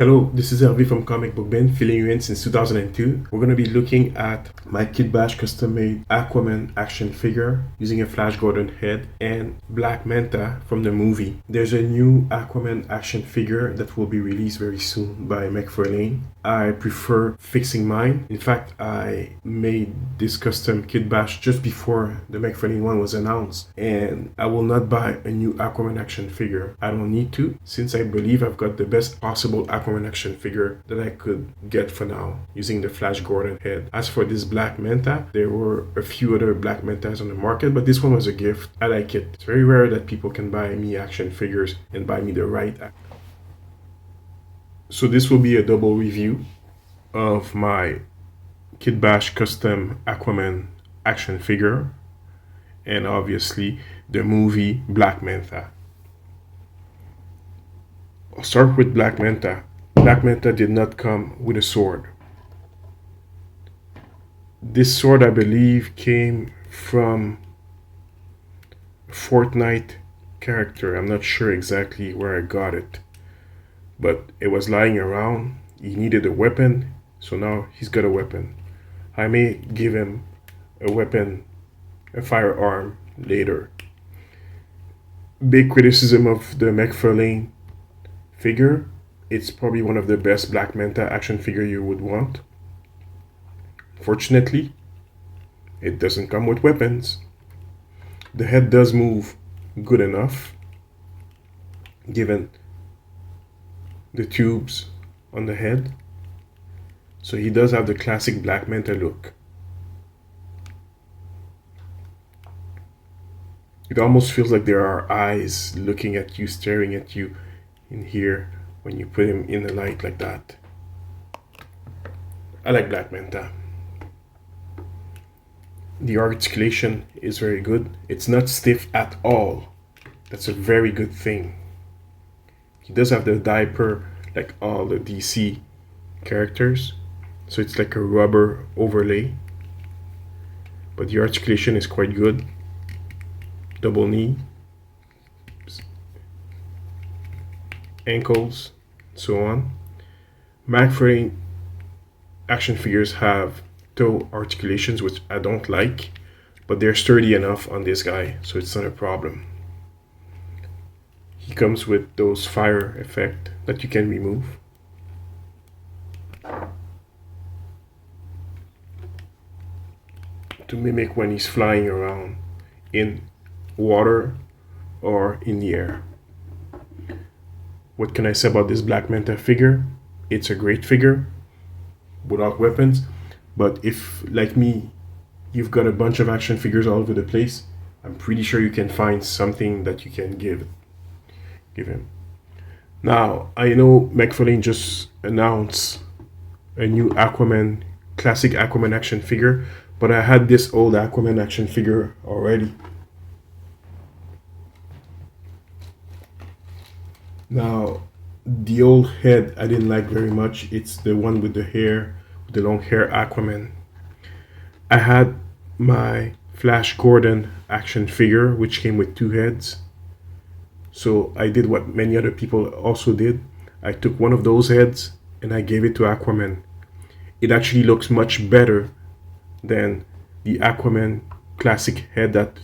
Hello, this is Hervé from Comic Book Bin, filling you in since 2002. We're going to be looking at my Kid Bash custom-made Aquaman action figure using a Flash Gordon head and Black Manta from the movie. There's a new Aquaman action figure that will be released very soon by McFarlane. I prefer fixing mine. In fact, I made this custom Kid Bash just before the McFarlane one was announced, and I will not buy a new Aquaman action figure. I don't need to, since I believe I've got the best possible Aquaman action figure that I could get for now using the Flash Gordon head. As for this Black Manta, there were a few other Black Mantas on the market, but this one was a gift. I like it. It's very rare that people can buy me action figures and buy me the right. So this will be a double review of my Kid Bash custom Aquaman action figure and obviously the movie Black Manta. I'll start with Black Manta. Black Manta did not come with a sword. This sword, I believe, came from a Fortnite character. I'm not sure exactly where I got it, but it was lying around. He needed a weapon, so now he's got a weapon. I may give him a weapon, a firearm, later. Big criticism of the McFarlane figure. It's probably one of the best Black Manta action figure you would want. Fortunately, it doesn't come with weapons. The head does move good enough, given the tubes on the head. So he does have the classic Black Manta look. It almost feels like there are eyes looking at you, staring at you in here when you put him in the light like that. I like Black Manta. The articulation is very good. It's not stiff at all. That's a very good thing. He does have the diaper like all the DC characters, so it's like a rubber overlay, but the articulation is quite good. Double knee, ankles, so on. McFarlane action figures have toe articulations, which I don't like, but they're sturdy enough on this guy, so it's not a problem. He comes with those fire effect that you can remove. To mimic when he's flying around in water or in the air. What can I say about this Black Manta figure? It's a great figure without weapons, but if, like me, you've got a bunch of action figures all over the place, I'm pretty sure you can find something that you can give him. Now, I know McFarlane just announced a new Aquaman, classic Aquaman action figure, but I had this old Aquaman action figure already. Now, the old head I didn't like very much. It's the one with the hair, with the long hair Aquaman. I had my Flash Gordon action figure, which came with two heads. So I did what many other people also did. I took one of those heads and I gave it to Aquaman. It actually looks much better than the Aquaman classic head that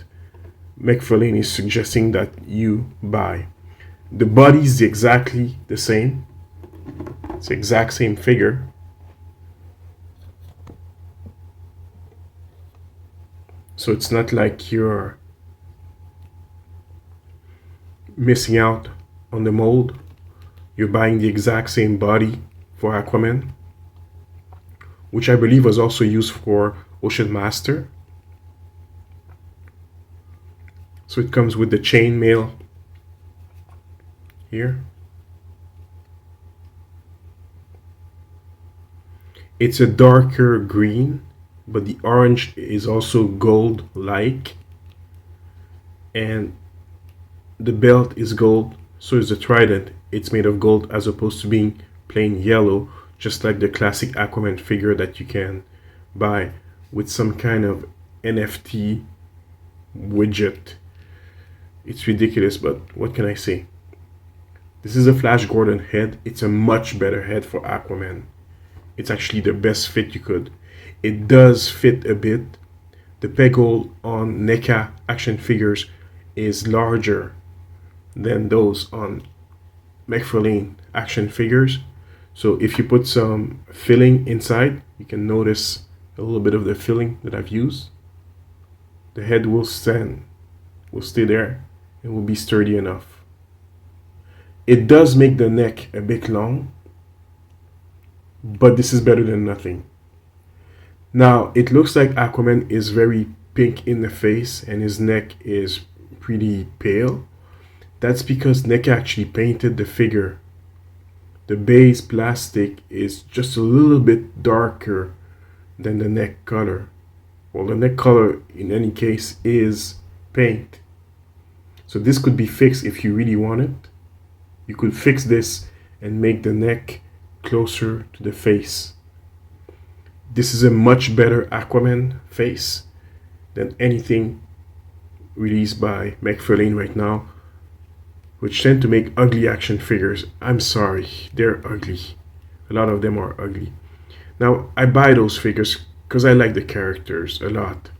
McFarlane is suggesting that you buy. The body is exactly the same. It's the exact same figure. So it's not like you're missing out on the mold. You're buying the exact same body for Aquaman, which I believe was also used for Ocean Master. So it comes with the chainmail here. It's a darker green, but the orange is also gold-like, and the belt is gold, so is the trident. It's made of gold as opposed to being plain yellow, just like the classic Aquaman figure that you can buy with some kind of NFT widget. It's ridiculous, but what can I say? This is a Flash Gordon head. It's a much better head for Aquaman. It's actually the best fit you could. It does fit a bit. The peg hole on NECA action figures is larger than those on McFarlane action figures. So if you put some filling inside, you can notice a little bit of the filling that I've used. The head will stay there, and will be sturdy enough. It does make the neck a bit long, but this is better than nothing. Now, it looks like Aquaman is very pink in the face and his neck is pretty pale. That's because NECA actually painted the figure. The base plastic is just a little bit darker than the neck color. Well, the neck color in any case is paint. So this could be fixed if you really want it. You could fix this and make the neck closer to the face. This is a much better Aquaman face than anything released by McFarlane right now, which tend to make ugly action figures. I'm sorry, they're ugly. A lot of them are ugly. Now, I buy those figures because I like the characters a lot.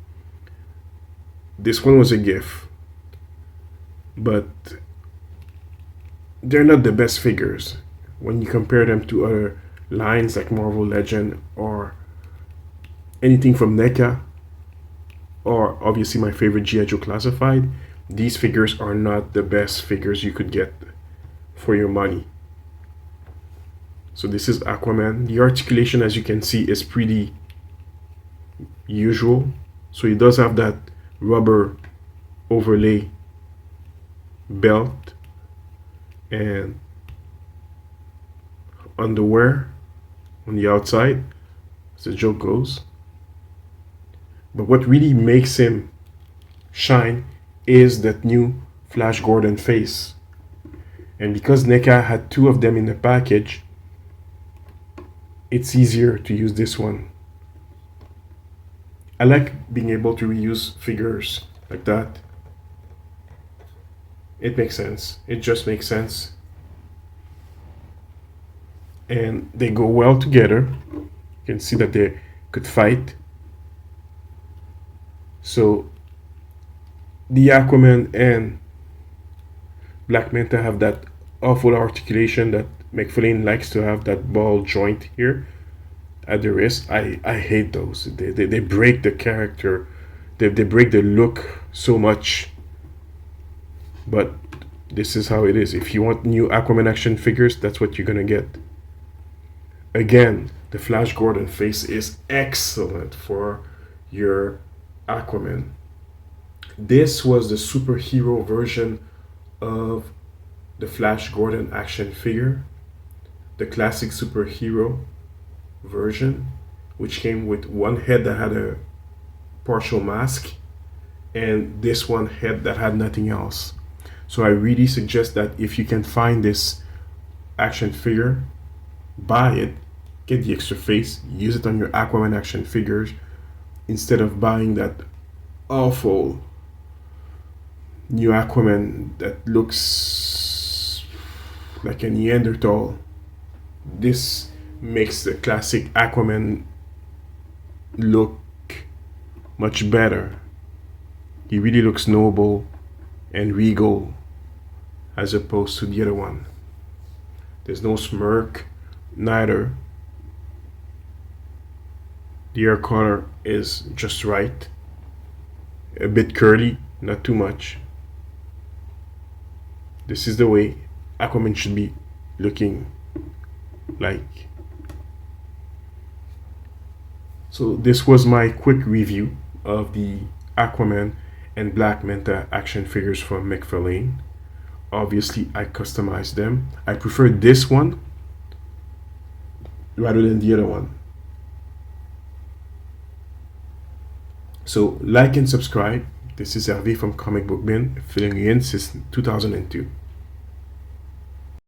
This one was a gift, but they're not the best figures when you compare them to other lines like Marvel Legend or anything from NECA, or obviously my favorite G.I. Joe Classified. These figures are not the best figures you could get for your money. So this is Aquaman. The articulation, as you can see, is pretty usual. So he does have that rubber overlay belt and underwear on the outside, as the joke goes. But what really makes him shine is that new Flash Gordon face. And because NECA had two of them in the package, it's easier to use this one. I like being able to reuse figures like that. It makes sense. It just makes sense. And they go well together. You can see that they could fight. So the Aquaman and Black Manta have that awful articulation that McFarlane likes to have, that ball joint here at the wrist. I hate those. They break the character. They break the look so much. But this is how it is. If you want new Aquaman action figures, that's what you're gonna get. Again, the Flash Gordon face is excellent for your Aquaman. This was the superhero version of the Flash Gordon action figure, the classic superhero version, which came with one head that had a partial mask and this one head that had nothing else. So I really suggest that if you can find this action figure, buy it, get the extra face, use it on your Aquaman action figures instead of buying that awful new Aquaman that looks like a Neanderthal. This makes the classic Aquaman look much better. He really looks noble and regal as opposed to the other one. There's no smirk, neither. The hair color is just right. A bit curly, not too much. This is the way Aquaman should be looking like. So this was my quick review of the Aquaman and Black Manta action figures from McFarlane. Obviously, I customized them. I prefer this one rather than the other one. So like and subscribe. This is Hervé from Comic Book Bin, filling you in since 2002.